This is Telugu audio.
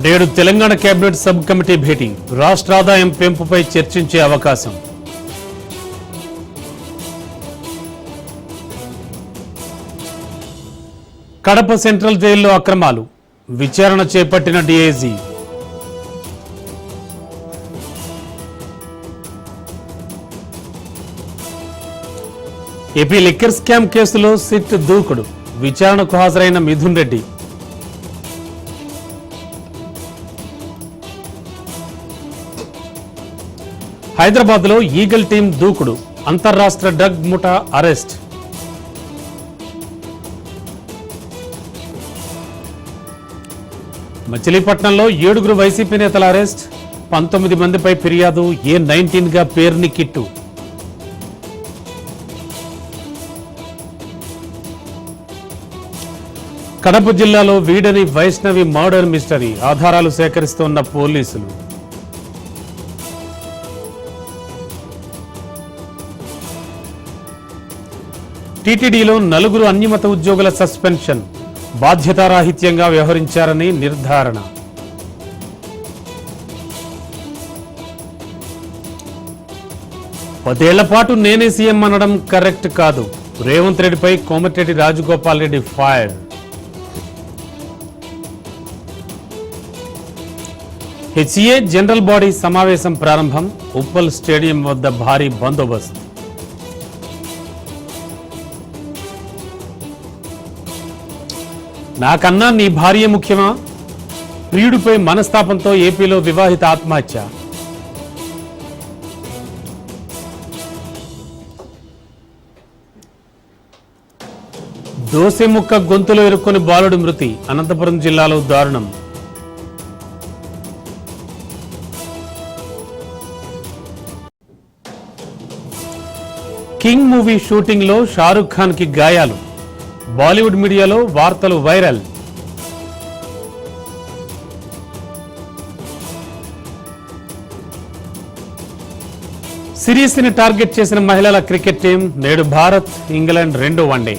నేడు తెలంగాణ కేబినెట్ సబ్ కమిటీ భేటీ రాష్ట్ర ఆదాయం పెంపుపై చర్చించే అవకాశం. కడప సెంట్రల్ జైల్లో అక్రమాలు విచారణ చేపట్టిన డీఐజీ. ఏపీ లిక్కర్ స్కామ్ కేసులో సిట్ దూకుడు విచారణకు హాజరైన మిథున్ రెడ్డి. హైదరాబాద్లో ఈగల్ టీం దూకుడు అంతర్రాష్ట్ర డ్రగ్ ముఠా అరెస్ట్. మచిలీపట్నంలో 7 వైసీపీ నేతల అరెస్ట్, 19 మందిపై ఫిర్యాదు, A19 గా పేరుని కిట్టు. కడప జిల్లాలో వీడని వైష్ణవి మర్డర్ మిస్టరీ ఆధారాలు సేకరిస్తున్న పోలీసులు. టీటీడీలో 4 అన్యమత ఉద్యోగుల సస్పెన్షన్, బాధ్యతారాహిత్యంగా వ్యవహరించారని నిర్ధారణ. పదేళ్ల పాటు నేనే సీఎం అనడం కరెక్ట్ కాదు, రేవంత్ రెడ్డిపై Komatireddy Rajagopal Reddy fire. HA general body సమావేశం ప్రారంభం, ఉప్పల్ స్టేడియం వద్ద భారీ బందోబస్తు. నాకన్నా నీ భార్య ముఖ్యమా? ప్రియుడిపై మనస్తాపంతో ఏపీలో వివాహిత ఆత్మహత్య. దోసె ముక్క గొంతులో ఇరుక్కొని బాలుడి మృతి, అనంతపురం జిల్లాలో దారుణం. కింగ్ మూవీ షూటింగ్ లో షారుఖ్ ఖాన్ కి గాయాలు, బాలీవుడ్ మీడియాలో వార్తలు వైరల్. సిరీస్ ని టార్గెట్ చేసిన మహిళల క్రికెట్ టీం, నేడు భారత్ ఇంగ్లాండ్ 2వ వన్డే.